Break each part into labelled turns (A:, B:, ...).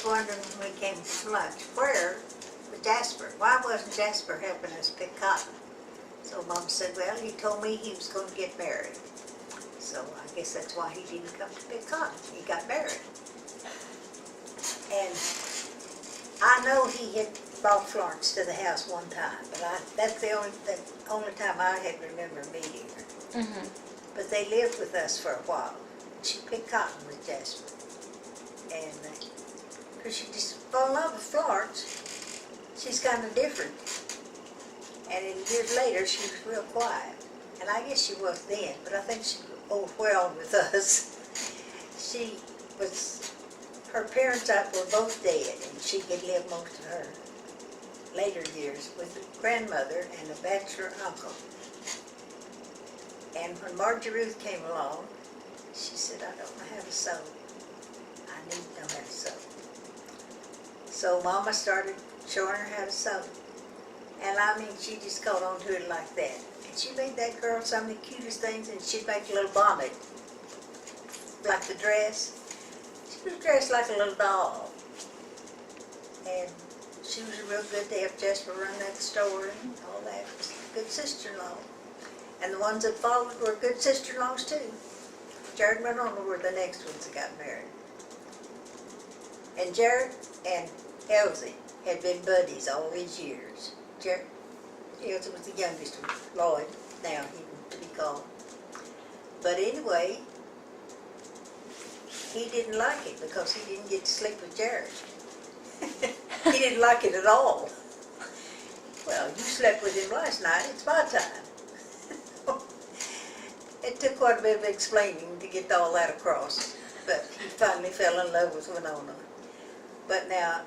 A: wondering when we came to lunch, where was Jasper? Why wasn't Jasper helping us pick cotton? So Mom said, well, he told me he was going to get married. So I guess that's why he didn't come to pick cotton. He got married. And I know he had brought Florence to the house one time, but that's the only time I had remember meeting her.
B: Mm-hmm.
A: But they lived with us for a while. She picked cotton with Jasper. And because she just fell in love with Florence, she's kind of different. And years later, she was real quiet. And I guess she was then, but I think she was overwhelmed with us. Her parents were both dead, and she had lived most of her later years with a grandmother and a bachelor uncle. And when Margie Ruth came along, she said, I don't know how to sew. I need to know how to sew. So Mama started showing her how to sew. And I mean, she just caught on to it like that. And she made that girl some of the cutest things, and she'd make a little bonnet, like the dress. She was dressed like a little doll. And she was real good to have Jasper run that store and all that. Good sister-in-law. And the ones that followed were good sister-in-laws too. Jared and Winona were the next ones that got married. And Jared and Elsie had been buddies all these years. Elsie was the youngest of Lloyd, now he to be called. But anyway, he didn't like it because he didn't get to sleep with Jared. He didn't like it at all. Well, you slept with him last night, it's my time. It took quite a bit of explaining to get all that across, but he finally fell in love with Winona. But now,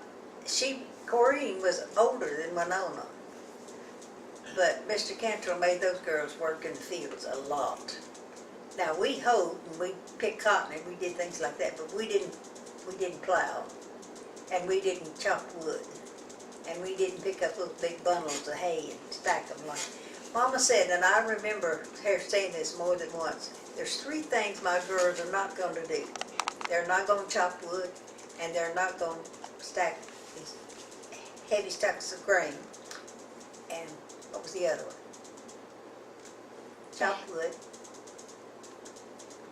A: Corinne was older than Winona, but Mr. Cantrell made those girls work in the fields a lot. Now, we hoed and we picked cotton and we did things like that, but we didn't plow, and we didn't chop wood, and we didn't pick up those big bundles of hay and stack them like Mama said, and I remember her saying this more than once, there's 3 things my girls are not going to do. They're not going to chop wood, and they're not going to stack these heavy stacks of grain. And what was the other one? Chop wood.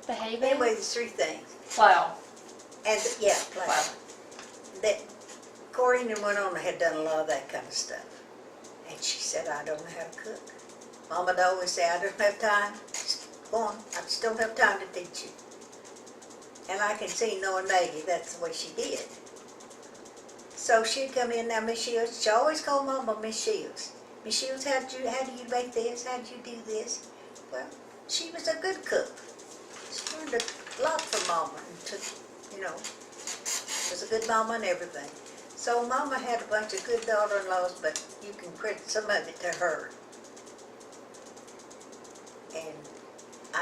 B: The hay bale?
A: Anyway, there's 3 things.
B: Plow.
A: And, yeah, plow. That Corinne and Winona had done a lot of that kind of stuff. And she said, I don't know how to cook. Mama would always say, I don't have time. Just go on, I just don't have time to teach you. And I can see, knowing Maggie, that's the way she did. So she'd come in, now Miss Shields, she always called Mama Miss Shields. Miss Shields, how do you make this? How do you do this? Well, she was a good cook. She learned a lot from Mama and took, was a good mama and everything. So Mama had a bunch of good daughter-in-laws, but you can credit some of it to her. And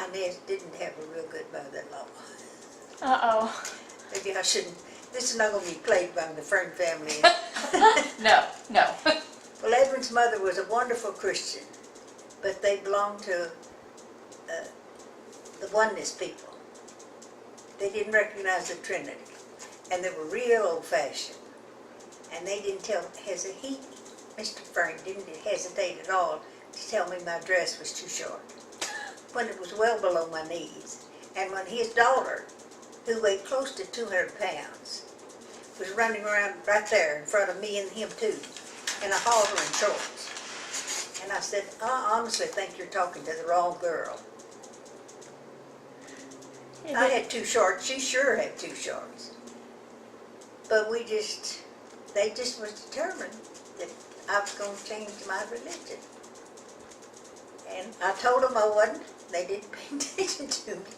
A: Inez didn't have a real good mother-in-law.
B: Uh-oh.
A: Maybe I shouldn't. This is not going to be played by the Fern family.
B: No.
A: Well, Edwin's mother was a wonderful Christian, but they belonged to the oneness people. They didn't recognize the Trinity, and they were real old-fashioned. And they didn't Mr. Fern didn't hesitate at all to tell me my dress was too short, when it was well below my knees. And when his daughter, who weighed close to 200 pounds, was running around right there in front of me and him too, in a halter and shorts. And I said, I honestly think you're talking to the wrong girl. I had 2 shorts, she sure had 2 shorts. But they just was determined that I was going to change my religion. And I told them I wasn't. They didn't pay attention to me.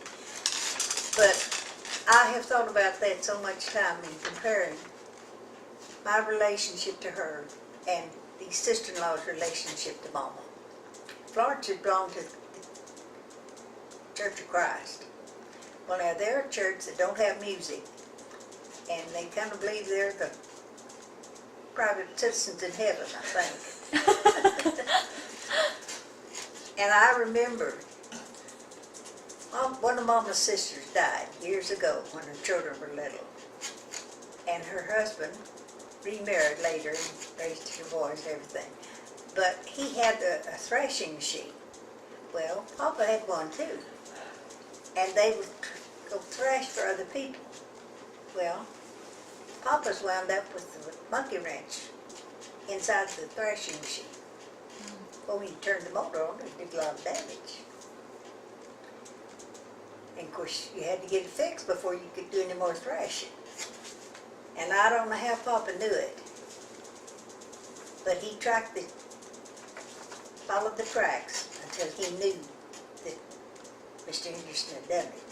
A: But I have thought about that so much time in comparing my relationship to her and the sister-in-law's relationship to Mama. Florence had belonged to the Church of Christ. Well, now they're a church that don't have music, and they kind of believe they're the private citizens in heaven, I think. And I remember one of Mama's sisters died years ago when her children were little. and her husband remarried later and raised two boys and everything. But he had a thrashing machine. Well, Papa had one too. And they would go thrash for other people. Well, Papa's wound up with the monkey wrench inside the thrashing machine. Well, when you turned the motor on, it did a lot of damage. And of course, you had to get it fixed before you could do any more thrashing. And I don't know how Papa knew it, but he followed the tracks until he knew that Mr. Henderson had done it.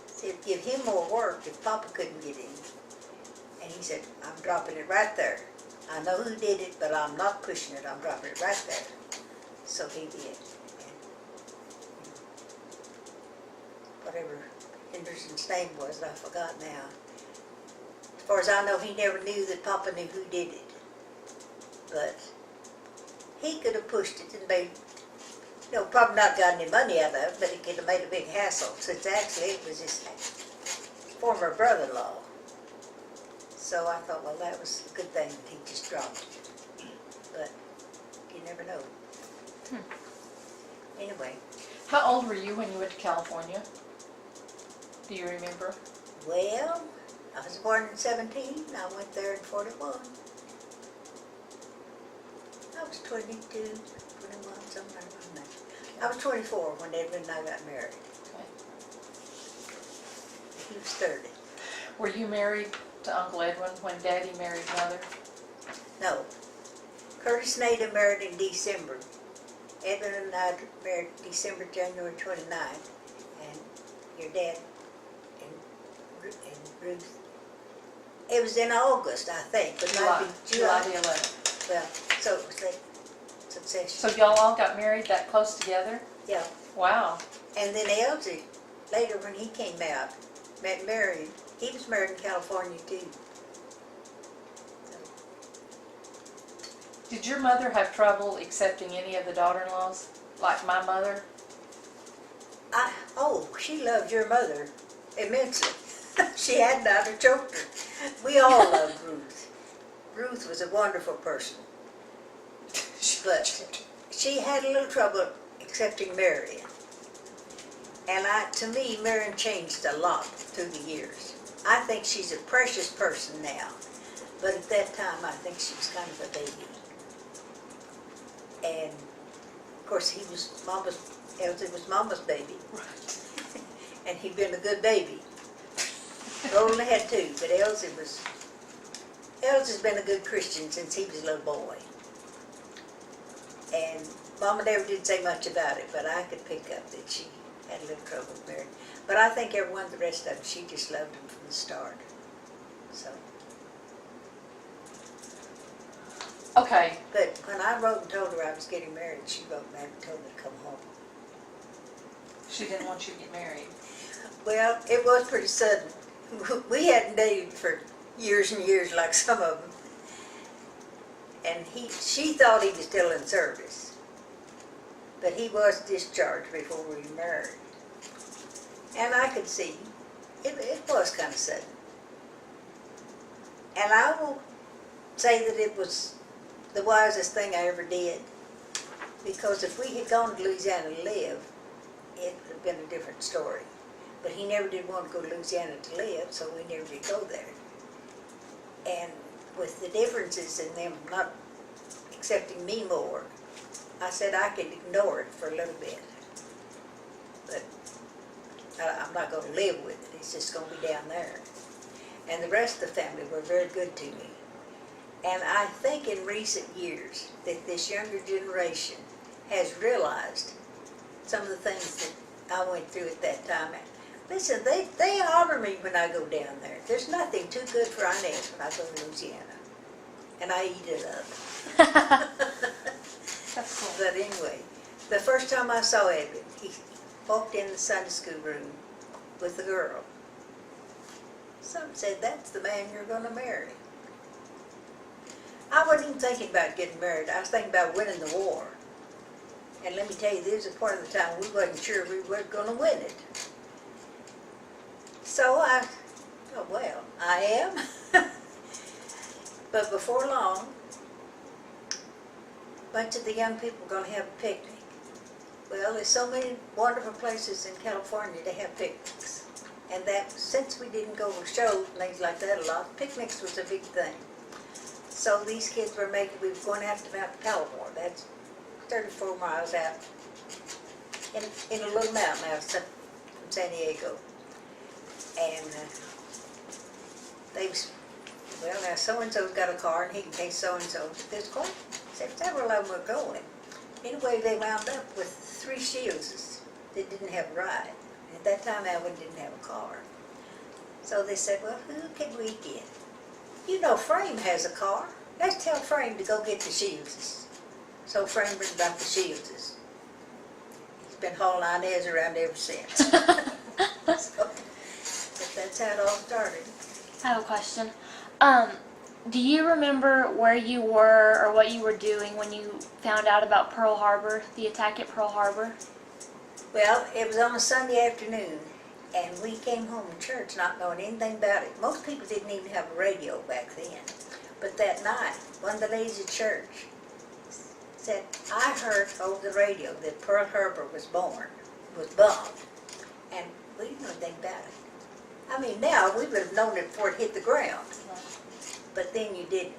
A: So it would give him more work if Papa couldn't get in. And he said, I'm dropping it right there. I know who did it, but I'm not pushing it. I'm dropping it right there. So he did. And whatever Henderson's name was, I forgot now. As far as I know, he never knew that Papa knew who did it. But he could have pushed it and made, probably not got any money out of it, but it could have made a big hassle, since actually it was his former brother-in-law. So I thought, well, that was a good thing that he just dropped it. But you never know. Anyway.
B: How old were you when you went to California? Do you remember?
A: Well, I was born in 17. I went there in 41. I was 22, 21, somewhere around there. I was 24 when Edwin and I got married.
B: Okay.
A: He was 30.
B: Were you married to Uncle Edwin when Daddy married Mother?
A: No. Curtis and Ada married in December. Edwin and I married December, January 29th. And your dad and Ruth. It was in August, I think. But
B: July the 11th.
A: Well, so it was late succession.
B: So y'all all got married that close together?
A: Yeah.
B: Wow.
A: And then Elsie, later when he came out, married. He was married in California too. So.
B: Did your mother have trouble accepting any of the daughter-in-laws, like my mother?
A: She loved your mother immensely. She had not or choked her. We all loved Ruth. Ruth was a wonderful person. But she had a little trouble accepting Marion. And to me, Marion changed a lot through the years. I think she's a precious person now. But at that time, I think she was kind of a baby. And, of course, Elsie was Mama's baby.
B: Right.
A: And he'd been a good baby. Roland had two, but Elsie's been a good Christian since he was a little boy. And Mama never did say much about it, but I could pick up that she had a little trouble with Mary. But I think everyone, the rest of them, she just loved them from the start. So.
B: Okay.
A: But when I wrote and told her I was getting married, she wrote back and told me to come home.
B: She didn't want you to get married.
A: Well, it was pretty sudden. We hadn't dated for years and years like some of them. And she thought he was still in service. But he was discharged before we were married. And I could see it was kind of sudden. And I will say that it was the wisest thing I ever did. Because if we had gone to Louisiana to live, it would have been a different story. But he never did want to go to Louisiana to live, so we never did go there. And with the differences in them not accepting me more, I said I could ignore it for a little bit. But I'm not going to live with it. It's just going to be down there. And the rest of the family were very good to me. And I think in recent years that this younger generation has realized some of the things that I went through at that time. Listen, they honor me when I go down there. There's nothing too good for Inez when I go to Louisiana. And I eat it up.
B: That's cool.
A: But anyway, the first time I saw Edwin, he walked in the Sunday school room with the girl. Some said, that's the man you're going to marry. I wasn't even thinking about getting married. I was thinking about winning the war. And let me tell you, this was part of the time we wasn't sure we were going to win it. So I thought, well, I am. But before long, a bunch of the young people are going to have a picnic. Well, there's so many wonderful places in California to have picnics. And that, since we didn't go to shows and things like that a lot, picnics was a big thing. So these kids were we were going out to Mount Palomar. That's 34 miles out in a little mountain out from San Diego. And they was, well, now so-and-so's got a car and he can take so-and-so. There's quite several of them were going. Anyway, they wound up with 3 Shields that didn't have a ride. At that time, Alvin didn't have a car. So they said, well, who can we get? You know, Frame has a car. Let's tell Frame to go get the Shields. So Frame brings back the Shields. He's been hauling Inez around ever since. So, but that's how it all started.
C: I have a question. Do you remember where you were or what you were doing when you found out about Pearl Harbor, the attack at Pearl Harbor?
A: Well, it was on a Sunday afternoon, and we came home from church not knowing anything about it. Most people didn't even have a radio back then. But that night, one of the ladies at church said, I heard over the radio that Pearl Harbor was bombed, and we didn't know anything about it. I mean, now we would have known it before it hit the ground, but then you didn't.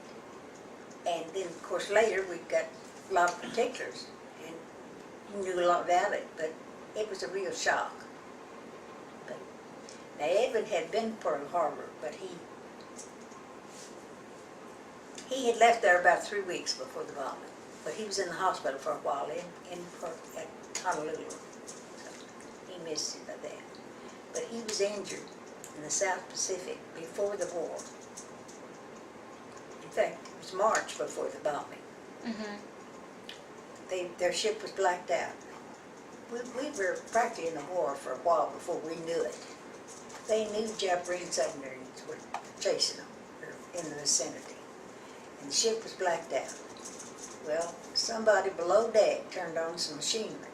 A: And then, of course, later we got a lot of particulars, and you knew a lot about it, but it was a real shock. But now Edwin had been to Pearl Harbor, but he had left there about 3 weeks before the bombing. But he was in the hospital for a while at Honolulu. So he missed it by that. But he was injured in the South Pacific before the war. In fact, it was March before the bombing.
C: Mm-hmm.
A: Their ship was blacked out. We were practically in the war for a while before we knew it. They knew Japanese submarines were chasing them, or in the vicinity. And the ship was blacked out. Well, somebody below deck turned on some machinery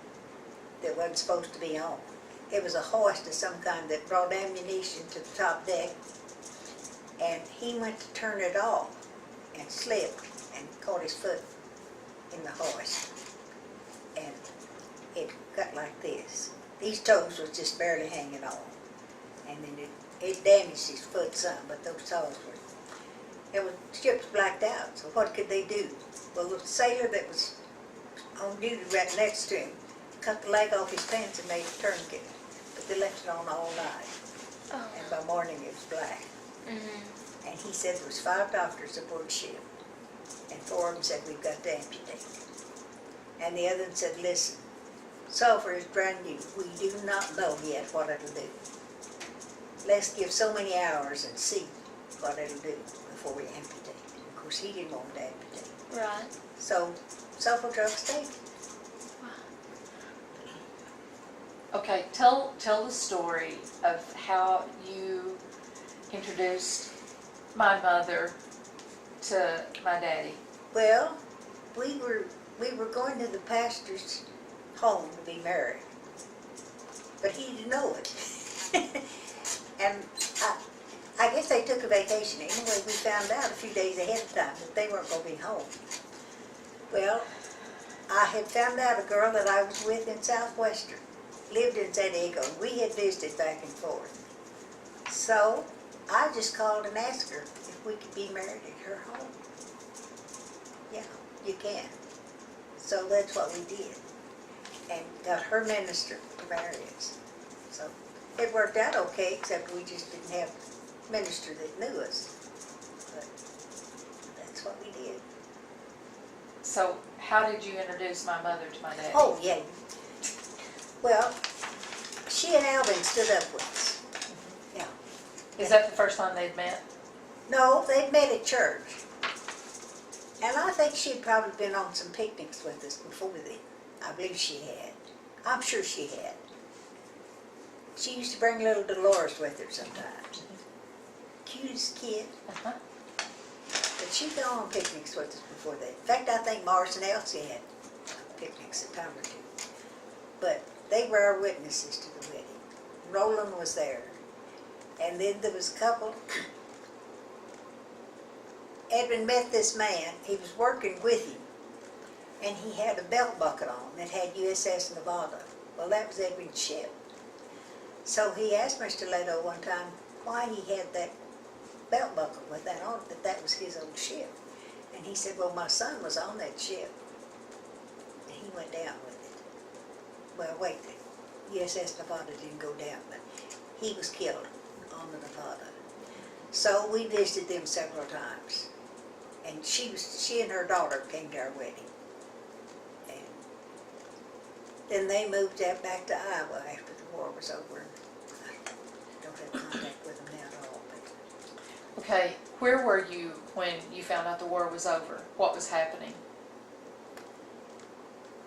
A: that wasn't supposed to be on. It was a hoist of some kind that brought ammunition to the top deck, and he went to turn it off and slipped and caught his foot in the hoist. And it got like this. These toes was just barely hanging on. And then it damaged his foot some, but those toes were, the ship was blacked out, so what could they do? Well, the sailor that was on duty right next to him cut the leg off his pants and made a tourniquet. But they left it on all night.
C: Oh.
A: And by morning it was black.
C: Mm-hmm.
A: And he said there was 5 doctors aboard the ship. And 4 of them said, we've got to amputate. And the other one said, listen, sulfur is brand new. We do not know yet what it'll do. Let's give so many hours and see what it'll do before we amputate. Of course, he didn't want to amputate.
C: Right.
A: So, sulfur drugs taken.
B: Okay, tell the story of how you introduced my mother to my daddy.
A: Well, we were going to the pastor's home to be married, but he didn't know it. And I guess they took a vacation. Anyway, we found out a few days ahead of time that they weren't going to be home. Well, I had found out a girl that I was with in Southwestern, lived in San Diego, and we had visited back and forth. So I just called and asked her if we could be married at her home. Yeah, you can. So that's what we did, and got her minister to marry us. So it worked out okay, except we just didn't have a minister that knew us. But that's what we did.
B: So how did you introduce my mother to my daddy?
A: Oh, yeah. Well, she and Alvin stood up with us. Yeah.
B: Is that the first time they'd met?
A: No, they'd met at church. And I think she'd probably been on some picnics with us before then. I believe she had. I'm sure she had. She used to bring little Dolores with her sometimes. Cutest kid.
B: Uh-huh.
A: But she'd gone on picnics with us before that. In fact, I think Morris and Elsie had picnics a time or two. But they were our witnesses to the wedding. Roland was there. And then there was a couple Edwin met this man. He was working with him, and he had a belt buckle on that had USS Nevada. Well, that was Edwin's ship. So he asked Mr. Leto one time why he had that belt buckle with that on it, that was his old ship. And he said, well, my son was on that ship, and he went down with it. Well, wait, the USS Nevada didn't go down, but he was killed on the Nevada. So we visited them several times, and she and her daughter came to our wedding. And then they moved out back to Iowa after the war was over. I don't have contact with them now at all. But
B: Okay, where were you when you found out the war was over? What was happening?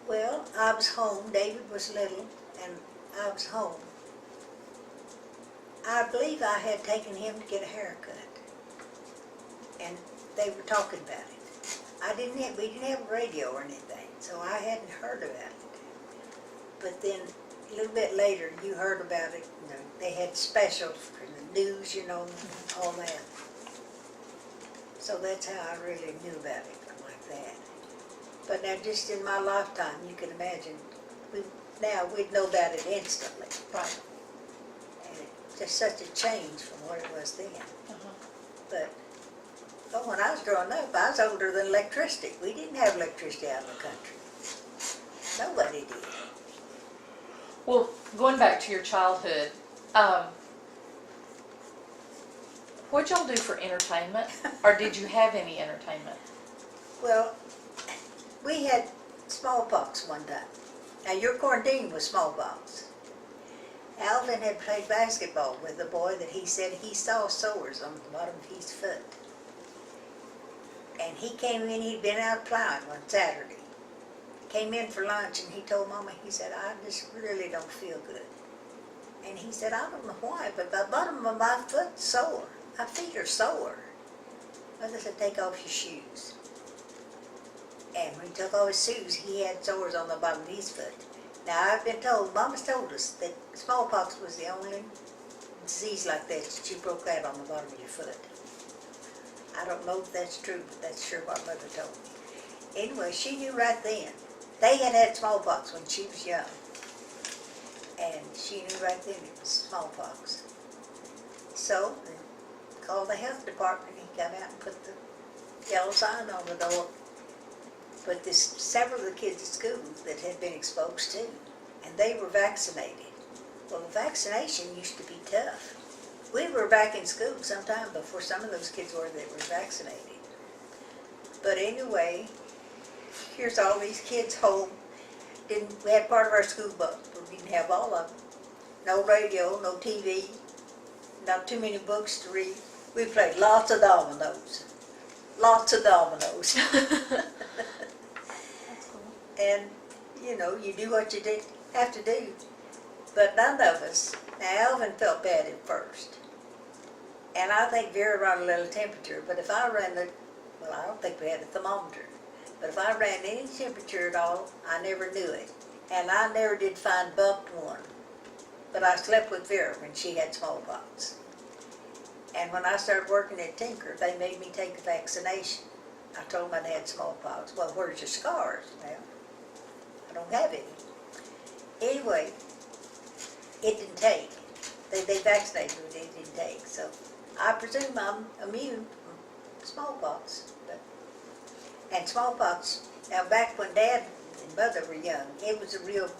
A: well, I was home. David was little, and I was home. I believe I had taken him to get a haircut, and they were talking about it. We didn't have a radio or anything, so I hadn't heard about it. But then a little bit later, you heard about it. You know, they had specials for the news, you know, all that. So that's how I really knew about it, like that. But now, just in my lifetime, you can imagine, we'd know about it instantly.
B: Right.
A: And it's just such a change from what it was then.
B: Uh-huh.
A: But when I was growing up, I was older than electricity. We didn't have electricity out in the country. Nobody did.
B: Well, going back to your childhood, what'd y'all do for entertainment? Or did you have any entertainment?
A: Well, we had smallpox one time. Now, your quarantine was smallpox. Alvin had played basketball with a boy that he said he saw sores on the bottom of his foot. And he came in, he'd been out plowing one Saturday. Came in for lunch and he told Mama, he said, I just really don't feel good. And he said, I don't know why, but the bottom of my foot's sore. My feet are sore. Mother said, take off your shoes. And when he took off his shoes, he had sores on the bottom of his foot. Now, I've been told, Mama's told us that smallpox was the only disease like that you broke out on the bottom of your foot. I don't know if that's true, but that's sure what Mother told me. Anyway, she knew right then. They had had smallpox when she was young. And she knew right then it was smallpox. So, they called the health department. He came out and put the yellow sign on the door. But there's several of the kids at school that had been exposed too, and they were vaccinated. Well, the vaccination used to be tough. We were back in school sometime before some of those kids were that were vaccinated. But anyway, here's all these kids home. We had part of our school book, but we didn't have all of them. No radio, no TV, not too many books to read. We played lots of dominoes. Lots of dominoes. And, you know, you do what you have to do. But none of us, now Alvin felt bad at first. And I think Vera ran a little temperature, but if I ran well, I don't think we had a thermometer. But if I ran any temperature at all, I never knew it. And I never did find bumped one. But I slept with Vera when she had smallpox. And when I started working at Tinker, they made me take a vaccination. I told them I had smallpox. Well, where's your scars? Well, I don't have any. Anyway, it didn't take. They vaccinated me, but it didn't take. So I presume I'm immune from smallpox. And smallpox, now back when Dad and Mother were young, it was a real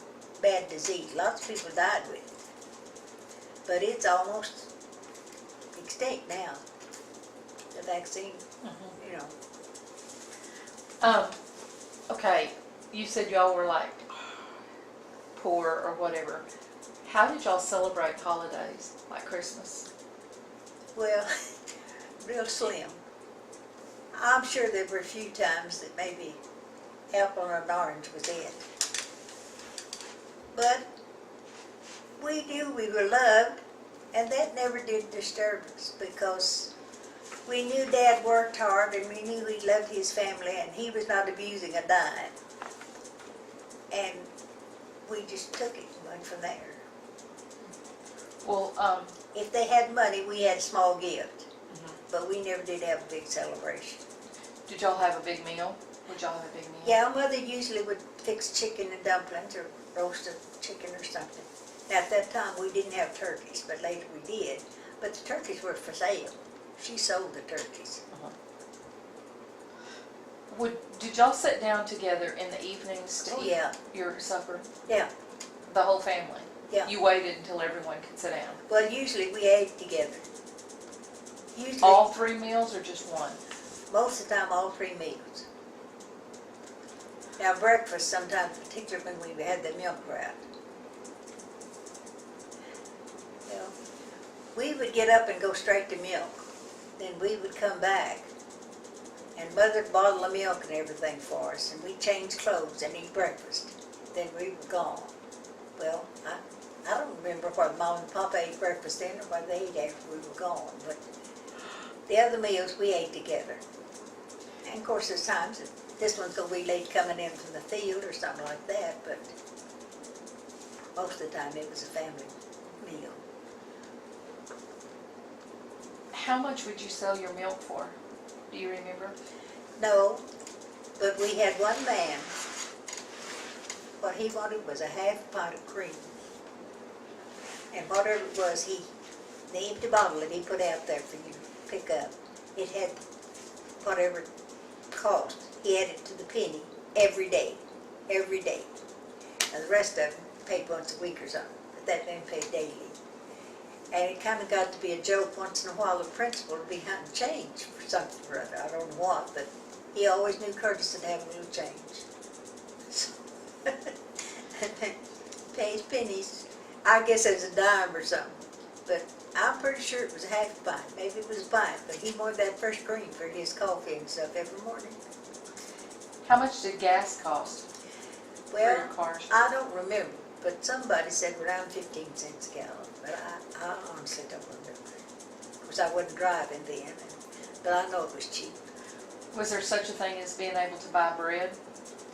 A: bad disease. Lots of people died with it. But it's almost extinct now, the vaccine, you know.
B: Okay, you said y'all were like poor or whatever. How did y'all celebrate holidays, like Christmas?
A: Well, real slim. I'm sure there were a few times that maybe apple and an orange was it. But we knew we were loved, and that never did disturb us because we knew Dad worked hard and we knew he loved his family and he was not abusing a dime. And we just took it and went from there.
B: Well,
A: If they had money, we had a small gift, but we never did have a big celebration.
B: Did y'all have a big meal? Would y'all have a big meal?
A: Yeah, Mother usually would fix chicken and dumplings or roast a chicken or something. Now, at that time, we didn't have turkeys, but later we did. But the turkeys were for sale. She sold the turkeys.
B: Did y'all sit down together in the evenings to
A: Oh,
B: eat
A: yeah.
B: your supper?
A: Yeah.
B: The whole family?
A: Yeah.
B: You waited until everyone could sit down?
A: Well, usually we ate together. Usually,
B: All 3 meals or just one?
A: most of the time, all 3 meals. Now, breakfast sometimes, particularly when we had the milk route. Well, we would get up and go straight to milk. Then we would come back, and Mother would bottle of milk and everything for us, and we'd change clothes and eat breakfast. Then we were gone. Well, I don't remember whether Mom and Papa ate breakfast then or whether they ate after we were gone, but the other meals we ate together. And of course, there's times that this one's going to be late coming in from the field or something like that, but most of the time it was a family meal.
B: How much would you sell your milk for? Do you remember?
A: No, but we had one man, what he wanted was a half pint of cream. And whatever it was, the empty bottle that he put out there for you to pick up, it had whatever it cost. He had it to the penny every day, every day. And the rest of them paid once a week or something, but that man paid daily. And it kind of got to be a joke once in a while. The principal would be hunting change for something or other. I don't know what, but he always knew Curtis would have a little change. So, pays pennies. I guess it was a dime or something. But I'm pretty sure it was a half a pint. Maybe it was a pint, but he wanted that fresh cream for his coffee and stuff every morning.
B: How much did gas cost for
A: Well,
B: your cars?
A: I don't remember, but somebody said around 15 cents a gallon. But I honestly don't remember. Of course, I wasn't driving then, but I know it was cheap.
B: Was there such a thing as being able to buy bread?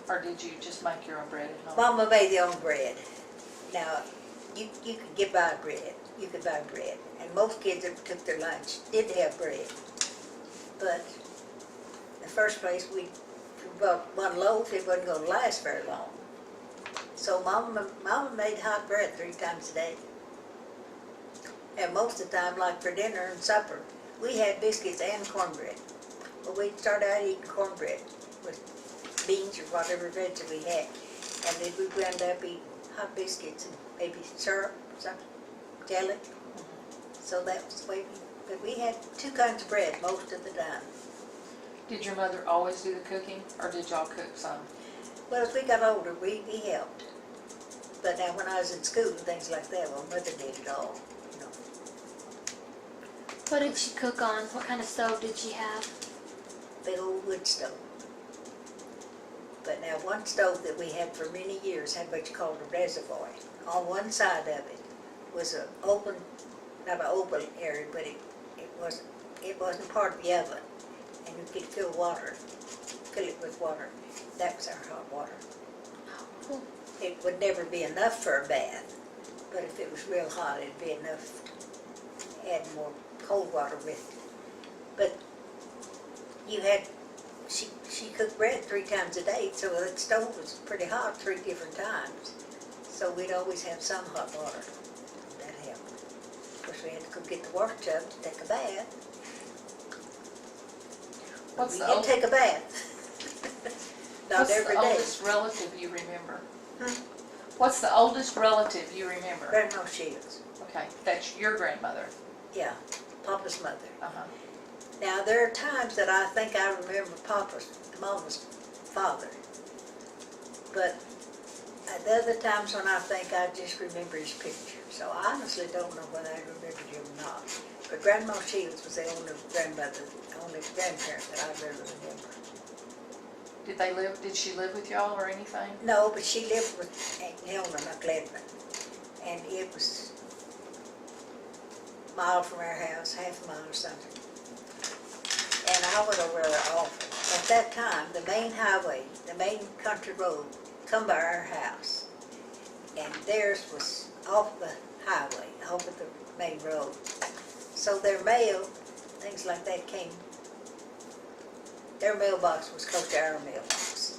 B: Or did you just make your own bread at home?
A: Mama made their own bread. Now, you could get by bread. You could buy bread. And most kids that took their lunch did have bread. But in the first place, we bought one loaf. It wasn't going to last very long. So Mama made hot bread 3 times a day. And most of the time, like for dinner and supper, we had biscuits and cornbread. But we'd start out eating cornbread with beans or whatever bread that we had. And then we would end up eating hot biscuits and maybe syrup or something, jelly. So that was the way but we had 2 kinds of bread most of the time.
B: Did your mother always do the cooking, or did y'all cook some?
A: Well, as we got older, we helped. But now when I was in school and things like that, well, Mother did it all, you know.
C: What did she cook on? What kind of stove did she have?
A: Big old wood stove. But now one stove that we had for many years had what you called a reservoir. On one side of it was an open, not an open area, but it wasn't part of the oven. And you could fill it with water. That was our hot water.
C: Cool.
A: It would never be enough for a bath, but if it was real hot, it'd be enough to add more cold water with it. But she cooked bread 3 times a day, so that stove was pretty hot 3 different times. So we'd always have some hot water. That helped. Of course, we had to go get the water tub to take a bath. We did take a bath. Not every day.
B: What's the oldest relative you remember?
A: Hmm?
B: What's the oldest relative you remember?
A: Grandma Shields.
B: Okay, that's your grandmother.
A: Yeah, Papa's mother.
B: Uh-huh.
A: Now, there are times that I think I remember Mama's father. But the other times when I think I just remember his picture. So I honestly don't know whether I remembered him or not. But Grandma Shields was the only grandparent that I really remember.
B: Did she live with y'all or anything?
A: No, but she lived with Aunt Hilda McLedman. And it was a mile from our house, half a mile or something. And I went over there often. At that time, the main highway, the main country road, come by our house. And theirs was off the highway, off of the main road. So their mail, things like that, came Their mailbox was close to our mailbox.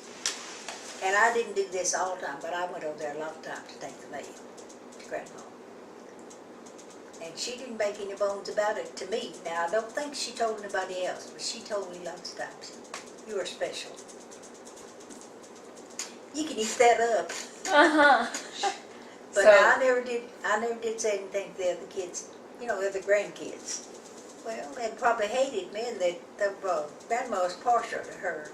A: And I didn't do this all the time, but I went over there a lot of times to take the mail to Grandma. And she didn't make any bones about it to me. Now, I don't think she told anybody else, but she told me lots of times, you are special. You can eat that up. But
B: So-
A: I never did say anything to the other kids, you know, other grandkids. Well, they probably hated me, and the Grandma was partial to her.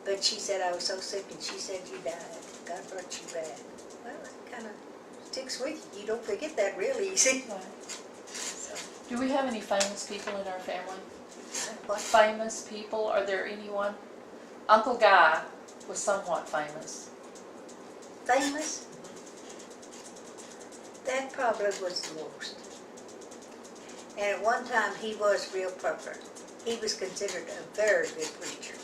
A: But she said I was so sick, and she said you died. God brought you back. Well, it kind of sticks with you. You don't forget that real easy.
B: Right.
A: So,
B: Do we have any famous people in our family?
A: what?
B: Famous people? Are there anyone? Uncle Guy was somewhat famous.
A: Famous? That probably was the most. And at one time, he was real popular. He was considered a very good preacher.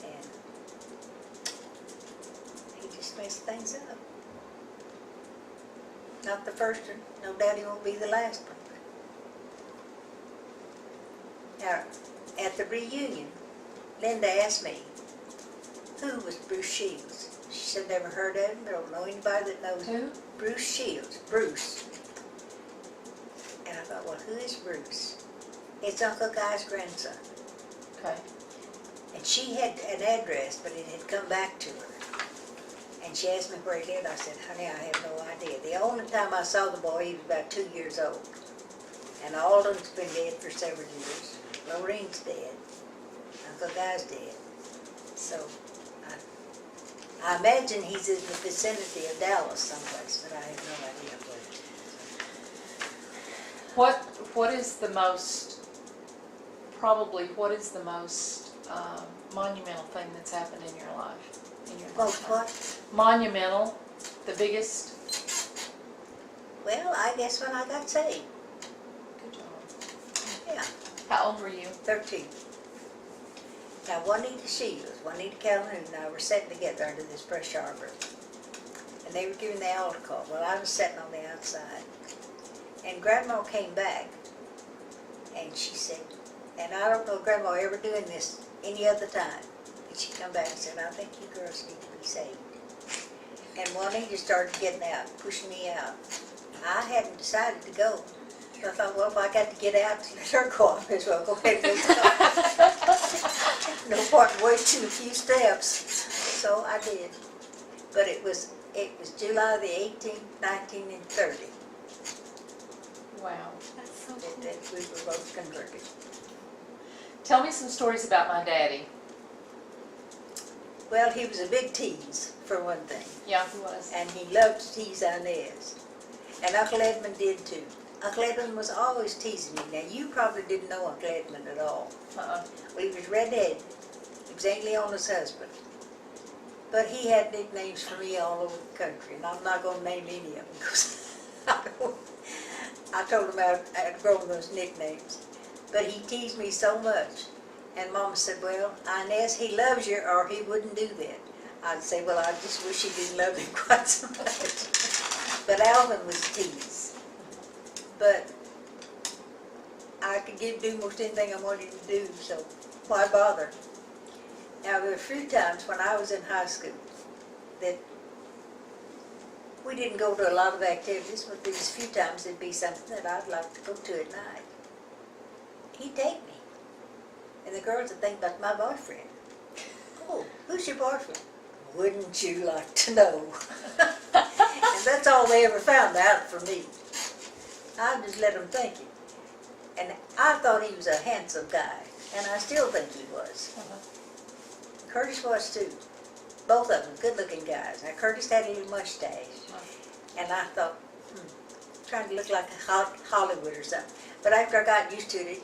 A: And he just messed things up. Not the first one. No doubt he won't be the last one. Now, at the reunion, Linda asked me, who was Bruce Shields? She said, never heard of him. I don't know anybody that knows him.
B: Who?
A: Bruce Shields. Bruce. And I thought, well, who is Bruce? It's Uncle Guy's grandson.
B: Okay.
A: And she had an address, but it had come back to her. And she asked me where he lived. I said, honey, I have no idea. The only time I saw the boy, he was about 2 years old. And Alden's been dead for several years. Lorene's dead. Uncle Guy's dead. So I imagine he's in the vicinity of Dallas someplace, but I have no idea where.
B: What is the most, probably, what is the most monumental thing that's happened in your life? In your
A: Most
B: lifetime?
A: what?
B: Monumental, the biggest?
A: Well, I guess when I got saved.
B: Good job.
A: Yeah,
B: How old were you?
A: 13. Now, Juanita Shields, Juanita Calhoun and I were sitting together under this brush arbor. And they were giving the altar call. Well, I was sitting on the outside. And Grandma came back. And she said, and I don't know Grandma ever doing this any other time. But she come back and said, I think you girls need to be saved. And Juanita started getting out, pushing me out. I hadn't decided to go. I thought, well, if I got to get out to let her go, I may as well go ahead and go. No point in wasting a few steps. So I did. But it was July the 18th, 1930
B: Wow.
C: That's so cool.
A: that we were both converted.
B: Tell me some stories about my daddy.
A: Well, he was a big tease, for one thing.
B: Yeah, he was.
A: And he loved to tease Inez. And Uncle Edmund did too. Uncle Edmund was always teasing me. Now, you probably didn't know Uncle Edmund at all.
B: Uh-uh.
A: Well, he was redheaded. He was Aunt Leona's husband. But he had nicknames for me all over the country, and I'm not going to name any of them because I told him I had grown those nicknames. But he teased me so much. And Mama said, well, Inez, he loves you or he wouldn't do that. I'd say, well, I just wish he didn't love him quite so much. But Alvin was a tease. But I could do most anything I wanted to do, so why bother? Now, there were a few times when I was in high school that we didn't go to a lot of activities, but there was a few times there'd be something that I'd like to go to at night. He'd take me. And the girls would think about my boyfriend. Oh, who's your boyfriend? Wouldn't you like to know? And that's all they ever found out from me. I just let them think it. And I thought he was a handsome guy, and I still think he was.
B: Uh-huh.
A: Curtis was too. Both of them good-looking guys. Now, Curtis had a little mustache, and I thought, trying to look like a Hollywood or something. But after I got used to it,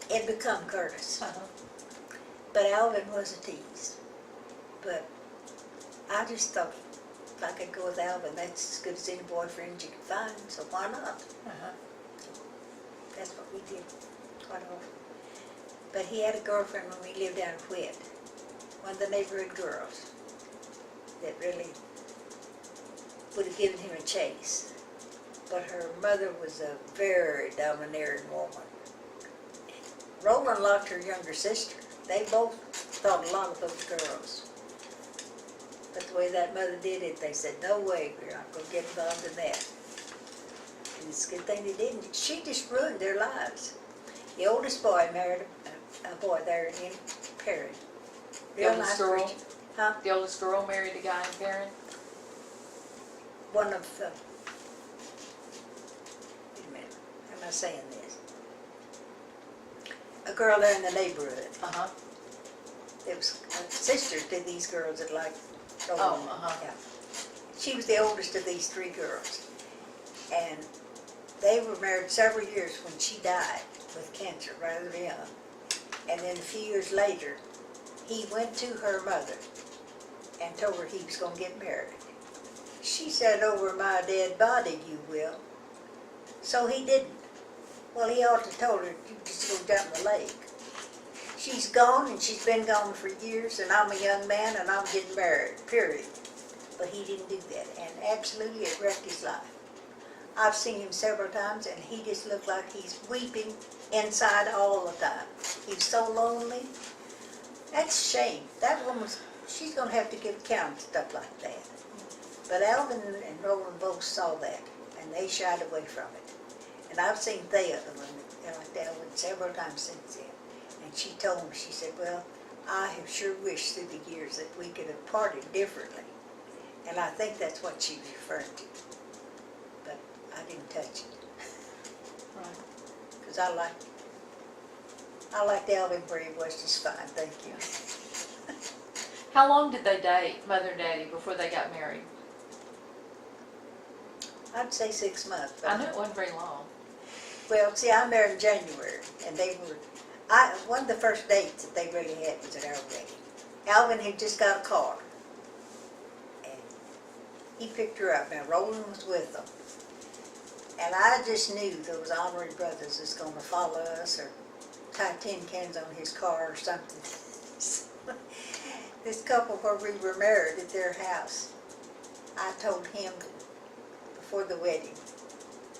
A: it become Curtis.
B: Uh-huh.
A: But Alvin was a tease. But I just thought, if I could go with Alvin, that's as good as any boyfriend you could find, so why not?
B: Uh-huh.
A: That's what we did quite often. But he had a girlfriend when we lived down in Whit, one of the neighborhood girls that really would have given him a chase. But her mother was a very domineering woman. Roland liked her younger sister. They both thought a lot of those girls. But the way that mother did it, they said, no way, we're not going to get involved in that. And it's a good thing they didn't. She just ruined their lives. The oldest boy married a boy there in Perry.
B: The oldest girl?
A: Christian. Huh?
B: The oldest girl married a guy in Perrin?
A: One of, wait a minute, how am I saying this? A girl there in the neighborhood.
B: Uh-huh.
A: It was a sister to these girls that liked Roland.
B: Oh, uh-huh.
A: Yeah. She was the oldest of these three girls. And they were married several years when she died with cancer, rather young. And then a few years later, he went to her mother and told her he was going to get married. She said, over my dead body, you will. So he didn't. Well, he ought to told her, you just go down the lake. She's gone, and she's been gone for years, and I'm a young man, and I'm getting married, period. But he didn't do that, and absolutely it wrecked his life. I've seen him several times, and he just looked like he's weeping inside all the time. He's so lonely. That's a shame. That woman's, she's going to have to give account of stuff like that. But Alvin and Roland both saw that, and they shied away from it. And I've seen Thea, the one that like Alvin, several times since then. And she told me, she said, well, I have sure wished through the years that we could have parted differently. And I think that's what she was referring to. But I didn't touch it.
B: Right.
A: Because I liked Alvin where he was just fine, thank you.
B: How long did they date, Mother and Daddy, before they got married?
A: I'd say 6 months.
B: I knew it wasn't very long.
A: Well, see, I married in January, and they were, one of the first dates that they really had was at our wedding. Alvin had just got a car, and he picked her up. Now, Roland was with them, and I just knew those honorary brothers was going to follow us or tie tin cans on his car or something. This couple where we were married at their house, I told him before the wedding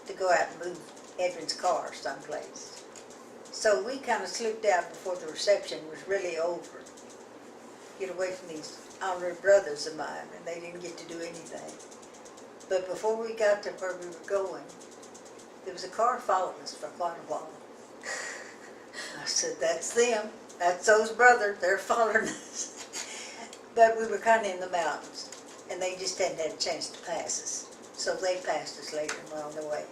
A: to go out and move Edwin's car someplace. So we kind of slipped out before the reception was really over. Get away from these honorary brothers of mine, and they didn't get to do anything. But before we got to where we were going, there was a car following us for quite a while. I said, that's them. That's those brothers. They're following us. But we were kind of in the mountains, and they just hadn't had a chance to pass us. So they passed us later and went on their way.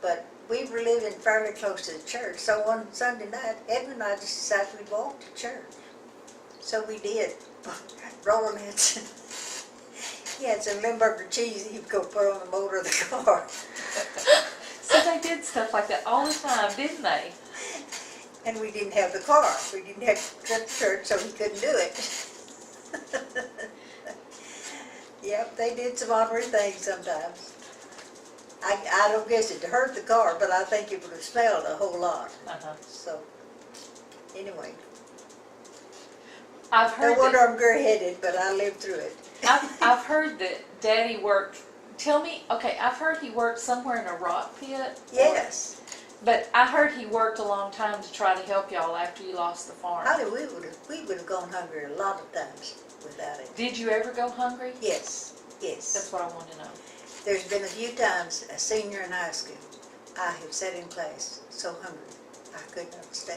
A: But we were living fairly close to the church, so on Sunday night, Edwin and I just decided we'd walk to church. So we did. Roland had some, he had some Limburger cheese he would go put on the motor of the car.
B: So they did stuff like that all the time, didn't they?
A: And we didn't have the car. We didn't have to go to church, so he couldn't do it. Yep, they did some honorary things sometimes. I don't guess it hurt the car, but I think it would have smelled a whole lot.
B: Uh-huh.
A: So, anyway.
B: I've heard
A: No wonder I'm gray-headed, but I lived through it.
B: I've heard that Daddy worked, tell me, okay, I've heard he worked somewhere in a rock pit.
A: Yes.
B: But I heard he worked a long time to try to help y'all after you lost the farm.
A: Honey, we would have gone hungry a lot of times without it.
B: Did you ever go hungry?
A: Yes, yes.
B: That's what I want to know.
A: There's been a few times, a senior in high school, I have sat in class so hungry I could not stay.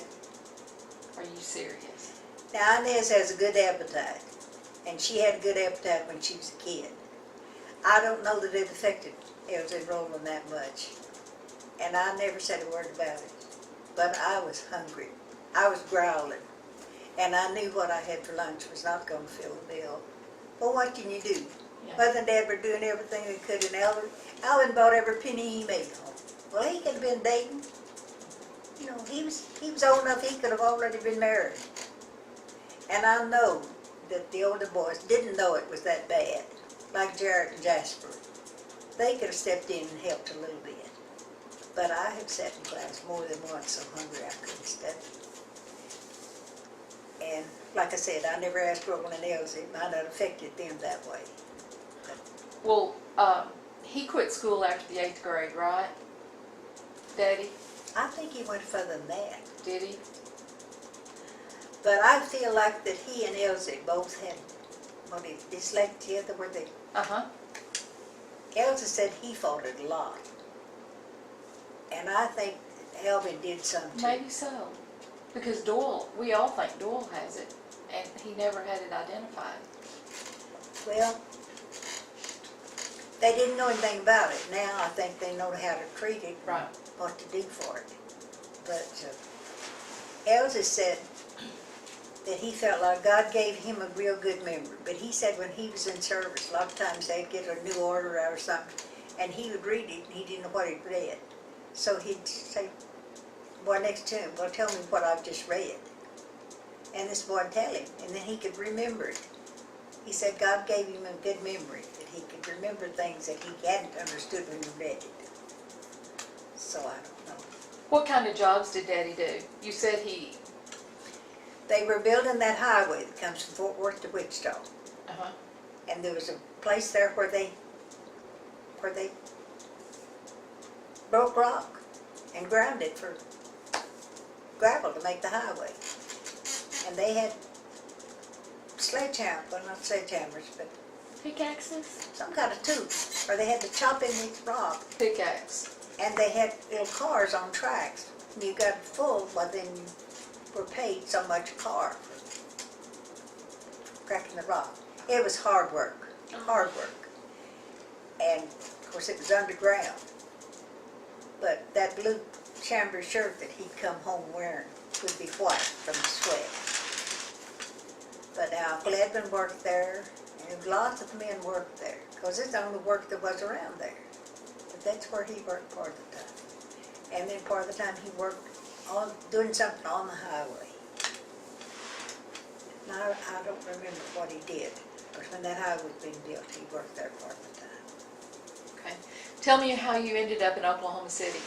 B: Are you serious?
A: Now, Inez has a good appetite, and she had a good appetite when she was a kid. I don't know that it affected Elsie and Roland that much, and I never said a word about it. But I was hungry. I was growling, and I knew what I had for lunch was not going to fill the bill. Well, what can you do?
B: Yeah.
A: Mother and Dad were doing everything they could, and Alvin bought every penny he made home. Well, he could have been dating. You know, he was old enough he could have already been married. And I know that the older boys didn't know it was that bad, like Jarrett and Jasper. They could have stepped in and helped a little bit. But I have sat in class more than once so hungry I couldn't study. And like I said, I never asked Roland and Elsie. It might not have affected them that way.
B: Well, he quit school after the 8th grade, right? Daddy?
A: I think he went further than that.
B: Did he?
A: But I feel like that he and Elsie both had, dyslexia, where they,
B: Uh-huh.
A: Elsie said he fought it a lot. And I think Elvin did some too.
B: Maybe so. Because Doyle, we all think Doyle has it, and he never had it identified.
A: Well, they didn't know anything about it. Now I think they know how to treat it,
B: Right.
A: what to do for it. But Elsie said that he felt like God gave him a real good memory. But he said when he was in service, a lot of times they'd get a new order out or something, and he would read it, and he didn't know what he'd read. So he'd say, boy next to him, well, tell me what I've just read. And this boy would tell him, and then he could remember it. He said God gave him a good memory, that he could remember things that he hadn't understood when he read it. So I don't know.
B: What kind of jobs did Daddy do? You said he...
A: They were building that highway that comes from Fort Worth to Wichita.
B: Uh-huh.
A: And there was a place there where they broke rock and ground it for gravel to make the highway. And they had sledgehammers, well not sledgehammers, but
C: Pickaxes?
A: some kind of tool, where they had to chop in this rock.
B: Pickaxe.
A: And they had little cars on tracks. And you got full, well then you were paid so much a car for cracking the rock. It was hard work, And of course it was underground. But that blue chambray shirt that he'd come home wearing would be white from the sweat. But now Gledman worked there, and lots of men worked there, because it's the only work that was around there. But that's where he worked part of the time. And then part of the time he worked on doing something on the highway. Now I don't remember what he did, but when that highway was being built, he worked there part of the time.
B: Okay. Tell me how you ended up in Oklahoma City.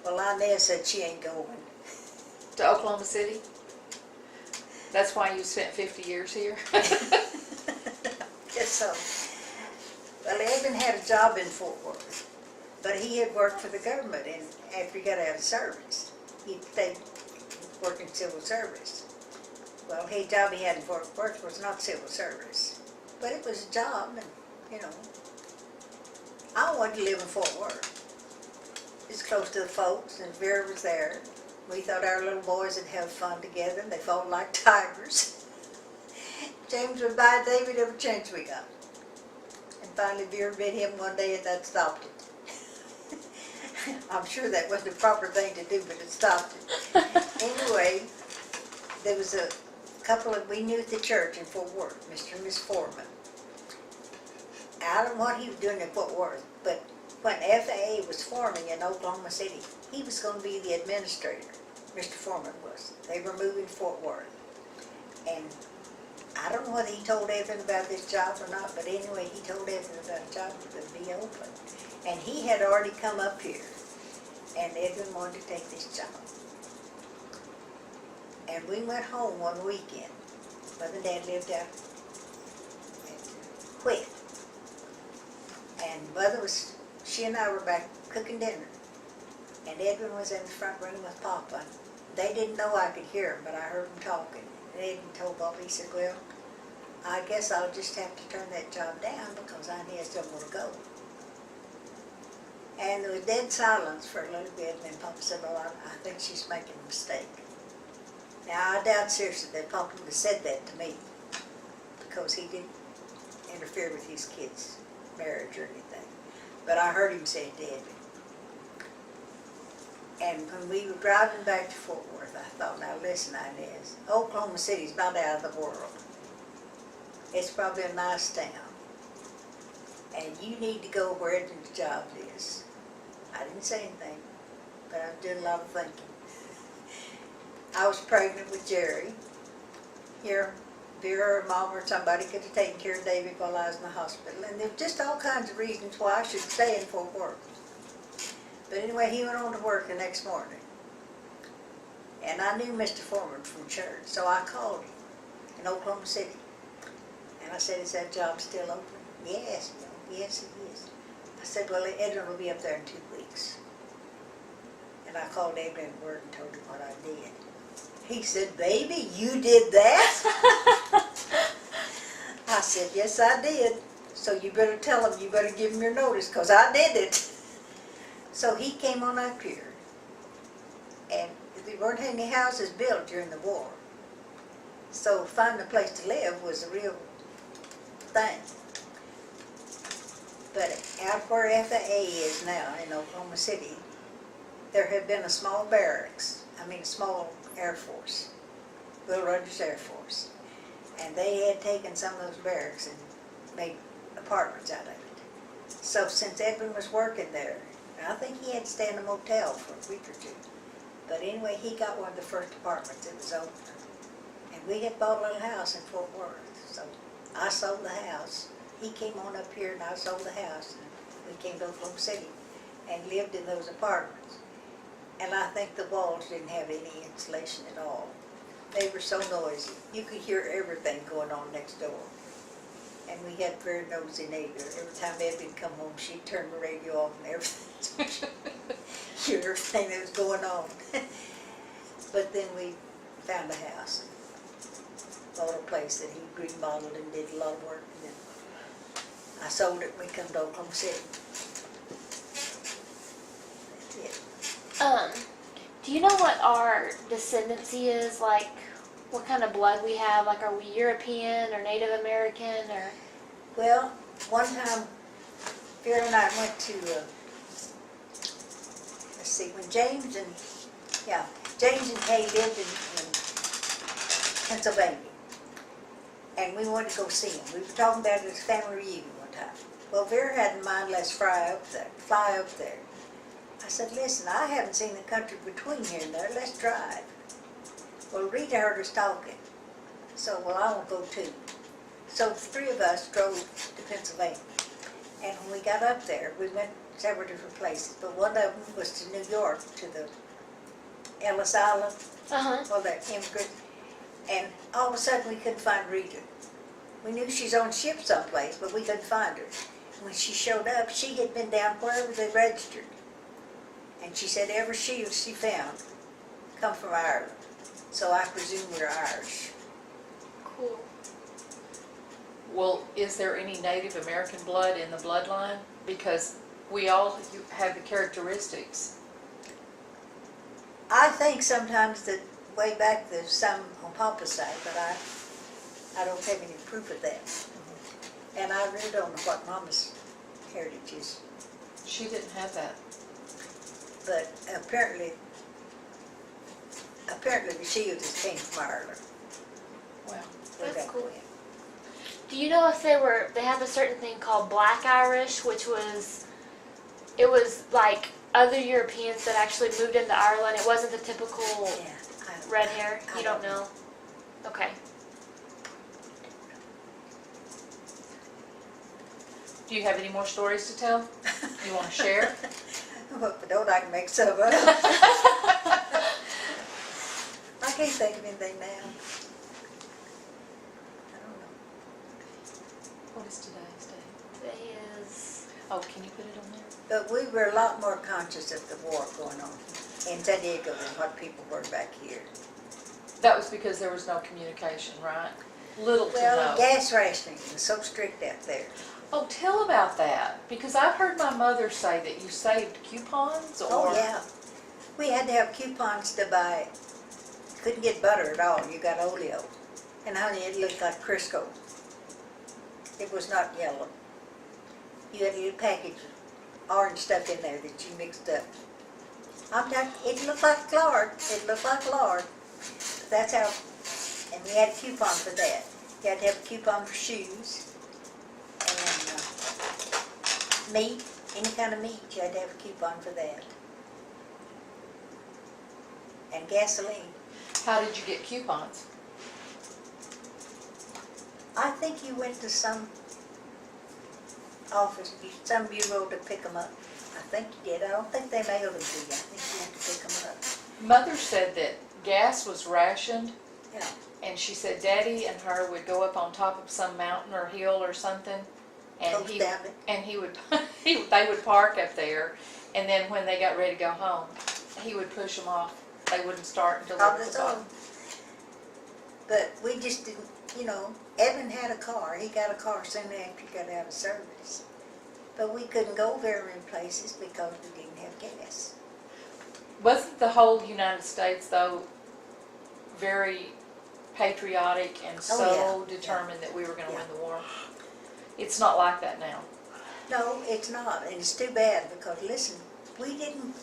A: Well, Inez said she ain't going.
B: To Oklahoma City? That's why you spent 50 years here?
A: Guess so. Well, Evan had a job in Fort Worth, but he had worked for the government, and after he got out of service, he stayed working civil service. Well, the job he had in Fort Worth was not civil service, but it was a job, and, you know, I wanted to live in Fort Worth. It's close to the folks, and Vera was there. We thought our little boys would have fun together, and they fought like tigers. James would buy David every chance we got. And finally Vera bit him one day, and that stopped it. I'm sure that wasn't the proper thing to do, but it stopped it. Anyway, there was a couple that we knew at the church in Fort Worth, Mr. and Miss Foreman. I don't know what he was doing in Fort Worth, but when FAA was forming in Oklahoma City, he was going to be the administrator. Mr. Foreman was. They were moving to Fort Worth. And I don't know whether he told Evan about this job or not, but anyway, he told Evan about a job that would be open. And he had already come up here, and Evan wanted to take this job. And we went home one weekend. Mother and Dad lived out at Whit. And she and I were back cooking dinner. And Edwin was in the front room with Papa. They didn't know I could hear him, but I heard them talking. And Edwin told Papa, he said, well, I guess I'll just have to turn that job down because Inez don't want to go. And there was dead silence for a little bit, and then Papa said, well, I think she's making a mistake. Now, I doubt seriously that Papa would have said that to me because he didn't interfere with his kids' marriage or anything. But I heard him say it to Edwin. And when we were driving back to Fort Worth, I thought, now listen, Inez, Oklahoma City's not out of the world. It's probably a nice town. And you need to go where Edwin's job is. I didn't say anything, but I was doing a lot of thinking. I was pregnant with Jerry. Here, Vera or Mom or somebody could have taken care of David while I was in the hospital. And there were just all kinds of reasons why I should stay in Fort Worth. But anyway, he went on to work the next morning. And I knew Mr. Foreman from church, so I called him in Oklahoma City. And I said, is that job still open? Yes, yes it is. I said, well, Edwin will be up there in 2 weeks. And I called Evelyn at work and told him what I did. He said, "Baby, you did that?" I said, "Yes, I did. So you better tell him, you better give him your notice, because I did it." So he came on up here. And there weren't any houses built during the war. So finding a place to live was a real thing. But out where FAA is now in Oklahoma City, there had been a small barracks, a small Air Force, Will Rogers Air Force. And they had taken some of those barracks and made apartments out of it. So since Edwin was working there, I think he had to stay in a motel for a week or two. But anyway, he got one of the first apartments that was open. And we had bought a little house in Fort Worth. So I sold the house. He came on up here and I sold the house. And we came to Oklahoma City and lived in those apartments. And I think the walls didn't have any insulation at all. They were so noisy. You could hear everything going on next door. And we had a very nosy neighbor. Every time Edwin would come home, she'd turn the radio off and everything. Hear everything that was going on. But then we found a house. Bought a place that he remodeled and did a lot of work. And then I sold it and we come to Oklahoma City. That's it.
C: Do you know what our descendancy is? Like, what kind of blood we have? Like, are we European or Native American or?
A: Well, one time, Vera and I went to, let's see, when James and Kay lived in Pennsylvania. And we wanted to go see him. We were talking about his family reunion one time. Well, Vera had in mind, let's fly up there. I said, "Listen, I haven't seen the country between here and there. Let's drive." Well, Rita heard us talking. So, well, I want to go too. So the three of us drove to Pennsylvania. And when we got up there, we went several different places. But one of them was to New York, to the Ellis Island. Well, that immigrant. And all of a sudden, we couldn't find Rita. We knew she's on ship someplace, but we couldn't find her. When she showed up, she had been down wherever they registered. And she said every shield she found come from Ireland. So I presume we're Irish.
C: Cool.
B: Well, is there any Native American blood in the bloodline? Because we all have the characteristics.
A: I think sometimes that way back there's some on Papa's side, but I don't have any proof of that. And I really don't know what Mama's heritage is.
B: She didn't have that.
A: But apparently the Shields came from Ireland.
B: Wow.
A: way
C: That's
A: back
C: cool.
A: when.
C: Do you know if they have a certain thing called Black Irish, which it was like other Europeans that actually moved into Ireland. It wasn't the typical
A: Yeah,
C: red hair.
A: I
C: You don't know? Okay.
B: Do you have any more stories to tell? You want to share?
A: Well, if I don't, I can make some up. I can't think of anything now. I don't know.
B: What is today's date?
C: Today is.
B: Oh, can you put it on there?
A: But we were a lot more conscious of the war going on in San Diego than what people were back here.
B: That was because there was no communication, right? Little to
A: Well,
B: no.
A: gas rationing was so strict out there.
B: Oh, tell about that. Because I've heard my mother say that you saved coupons or...
A: Oh, yeah. We had to have coupons to buy. Couldn't get butter at all. You got oleo. And honey, it looked like Crisco. It was not yellow. You had a little package of orange stuff in there that you mixed up. I'm talking, it looked like lard. It looked like lard. That's how, and we had a coupon for that. You had to have a coupon for shoes. And meat, any kind of meat, you had to have a coupon for that. And gasoline.
B: How did you get coupons?
A: I think you went to some office, some bureau to pick them up. I think you did. I don't think they mailed them to you. I think you had to pick them up.
B: Mother said that gas was rationed,
A: Yeah.
B: and she said Daddy and her would go up on top of some mountain or hill or something, and
A: Coast down it.
B: he would they would park up there, and then when they got ready to go home, he would push them off. They wouldn't start until
A: All
B: they
A: the
B: were gone.
A: time. But we just didn't, Evan had a car. He got a car soon after he got out of service. But we couldn't go very many places because we didn't have gas.
B: Wasn't the whole United States, though, very patriotic and so
A: Oh, yeah.
B: determined that we were going to
A: Yeah.
B: win the war? It's not like that now.
A: No, it's not, and it's too bad because listen, we didn't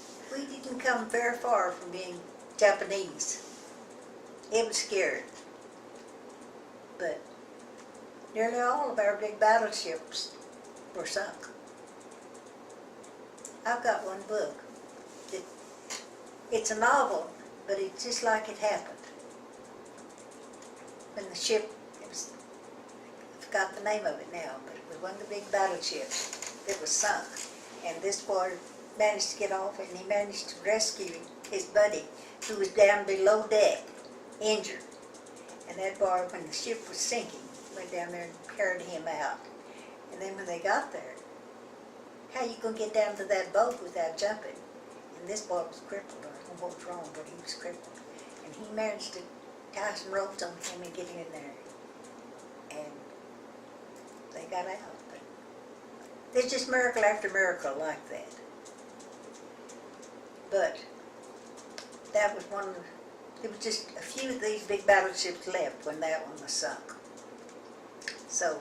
A: come very far from being Japanese. It was scary, but nearly all of our big battleships were sunk. I've got one book. It's a novel, but it's just like it happened. When the ship, I forgot the name of it now, but it was one of the big battleships that was sunk. And this boy managed to get off and he managed to rescue his buddy who was down below deck, injured. And that boy, when the ship was sinking, went down there and carried him out. And then when they got there, how you gonna get down to that boat without jumping? And this boy was crippled. I don't know what was wrong, but he was crippled. And he managed to tie some ropes on him and get him in there. And they got out. But there's just miracle after miracle like that. But that was one of there was just a few of these big battleships left when that one was sunk. So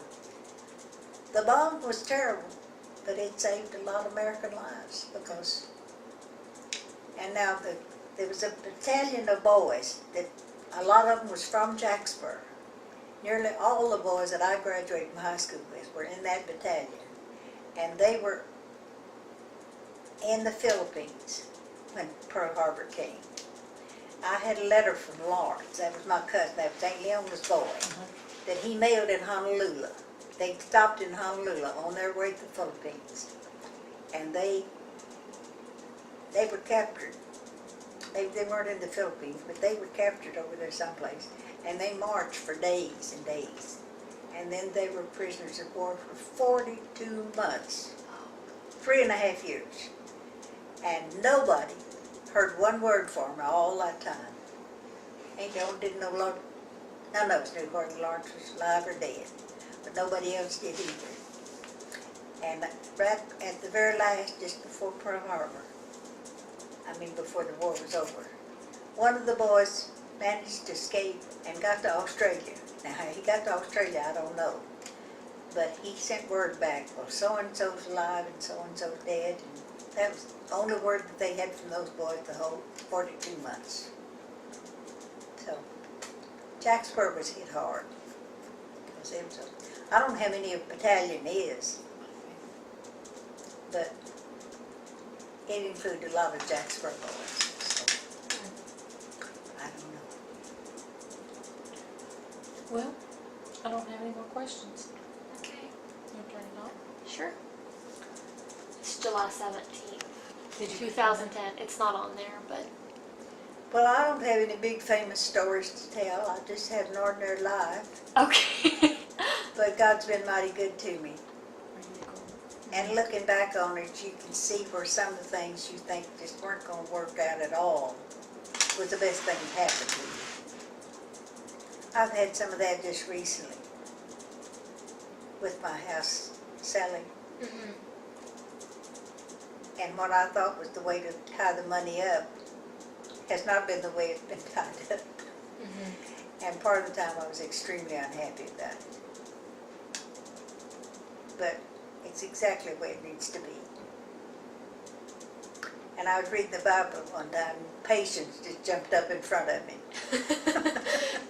A: the bomb was terrible, but it saved a lot of American lives because. And now there was a battalion of boys that a lot of them was from Jacksboro. Nearly all the boys that I graduated from high school with were in that battalion, and they were in the Philippines when Pearl Harbor came. I had a letter from Lawrence, that was my cousin, that was Aunt Leona's boy, that he mailed in Honolulu. They stopped in Honolulu on their way to the Philippines, and they were captured. They weren't in the Philippines, but they were captured over there someplace, and they marched for days and days. And then they were prisoners of war for 42 months, 3.5 years. And nobody heard one word from them all that time. Ain't no one didn't know Lord, none of us knew whether Lawrence was alive or dead, but nobody else did either. And right at the very last, just before Pearl Harbor, before the war was over, one of the boys managed to escape and got to Australia. Now, how he got to Australia, I don't know. But he sent word back, well, so-and-so's alive and so-and-so's dead. And that was the only word that they had from those boys the whole 42 months. So, Jacksboro was hit hard. Because it was I don't know how many a battalion is, but it included a lot of Jacksboro boys. So, I don't know.
B: Well, I don't have any more questions.
C: Okay.
B: You turn it on?
C: Sure. It's July 17th,
B: Did you
C: 2010. It's not on there, but
A: Well, I don't have any big famous stories to tell. I just have an ordinary life.
C: okay.
A: But God's been mighty good to me. And looking back on it, you can see where some of the things you think just weren't going to work out at all was the best thing that happened to you. I've had some of that just recently with my house selling.
C: Mhm.
A: And what I thought was the way to tie the money up has not been the way it's been tied up.
C: Mhm.
A: And part of the time I was extremely unhappy about it. But it's exactly the way it needs to be. And I was reading the Bible one time, and patience just jumped up in front of me.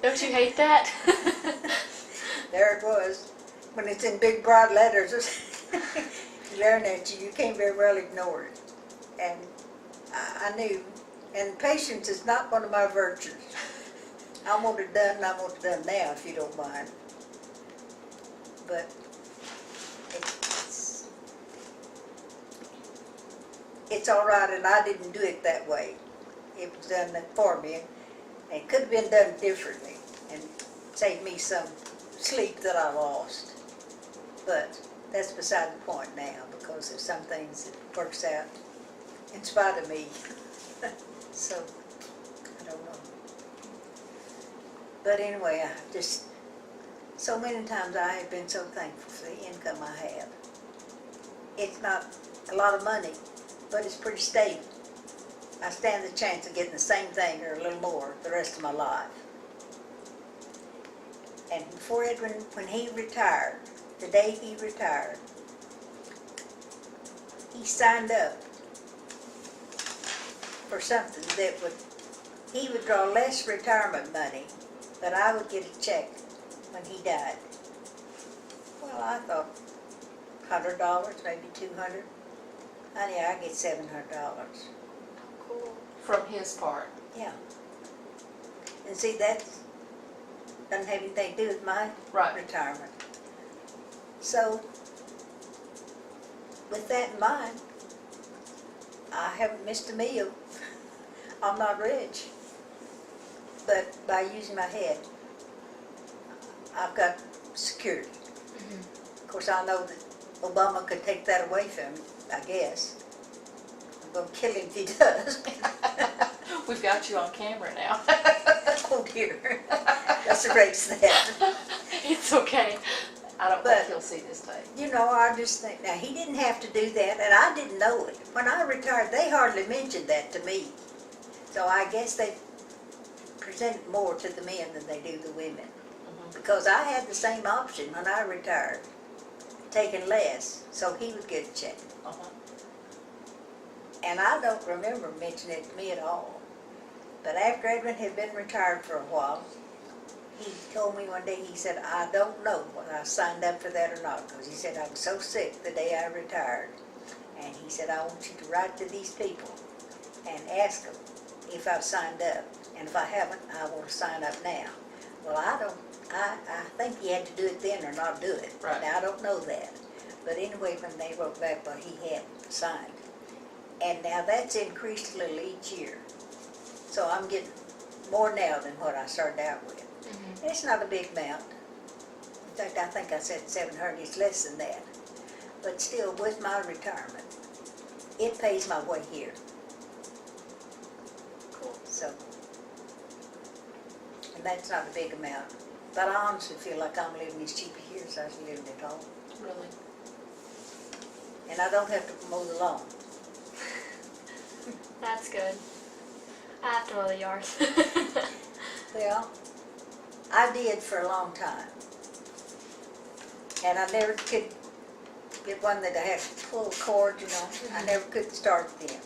C: Don't you hate that?
A: There it was. When it's in big broad letters, glaring at you, you can't very well ignore it. And I knew. And patience is not one of my virtues. I want it done, and I want it done now, if you don't mind. But it's all right, and I didn't do it that way. It was done for me, and it could have been done differently, and saved me some sleep that I lost. But that's beside the point now, because there's some things that works out in spite of me. So, I don't know. But anyway, so many times I have been so thankful for the income I have. It's not a lot of money, but it's pretty stable. I stand the chance of getting the same thing or a little more the rest of my life. And before Edwin, when he retired, the day he retired, he signed up for something that he would draw less retirement money, but I would get a check when he died. Well, I thought $100, maybe $200. Honey, I get $700.
C: Cool.
B: From his part.
A: Yeah. And see, that doesn't have anything to do with my
B: Right.
A: retirement. So, with that in mind, I haven't missed a meal. I'm not rich. But by using my head, I've got security. Of course, I know that Obama could take that away from me, I guess. I'm going to kill him if he does.
B: We've got you on camera now.
A: Oh dear. Let's erase that.
C: It's okay.
B: I don't
A: But-
B: think he'll see this tape.
A: You know, I just think, now he didn't have to do that, and I didn't know it. When I retired, they hardly mentioned that to me. So I guess they present it more to the men than they do the women. Because I had the same option when I retired, taking less, so he would get a check.
B: Uh-huh.
A: And I don't remember mentioning it to me at all. But after Edwin had been retired for a while, he told me one day, he said, I don't know whether I signed up for that or not, because he said, I was so sick the day I retired. And he said, I want you to write to these people and ask them if I've signed up. And if I haven't, I want to sign up now. Well, I think he had to do it then or not do it.
B: Right.
A: Now, I don't know that. But anyway, when they wrote back, well, he had signed. And now that's increased a little each year. So I'm getting more now than what I started out with. It's not a big amount. In fact, I think I said 700, it's less than that. But still, with my retirement, it pays my way here.
C: Cool.
A: So, and that's not a big amount. But I honestly feel like I'm living as cheap here as I was living at home.
B: Really?
A: And I don't have to mow the lawn.
C: That's good. I have to mow the yard.
A: Well, I did for a long time. And I never could get one that I had to pull a cord, you know. I never could start them.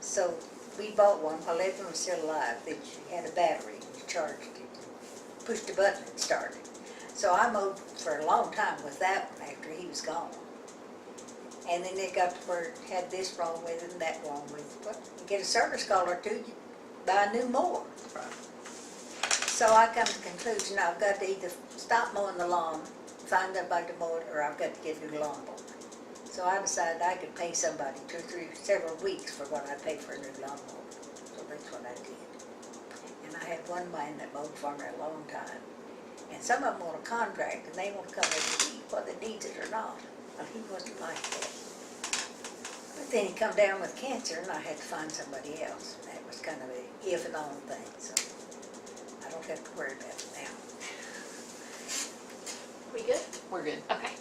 A: So we bought one while Edwin was still alive that had a battery. You charged it, pushed a button and started. So I mowed for a long time with that one after he was gone. And then it got to where it had this wrong with it and that wrong with it. Well, you get a service call or two, you buy a new mower.
B: Right.
A: So I come to the conclusion I've got to either stop mowing the lawn, find somebody to mow it, or I've got to get a new lawnmower. So I decided I could pay somebody several weeks for what I paid for a new lawnmower. So that's what I did. And I had one man that mowed for me a long time. And some of them want a contract, and they want to come every week, whether they need it or not. Well, he wasn't like that. But then he come down with cancer, and I had to find somebody else. And that was kind of a if and on thing, so I don't have to worry about it now.
C: We good?
B: We're good.
C: Okay.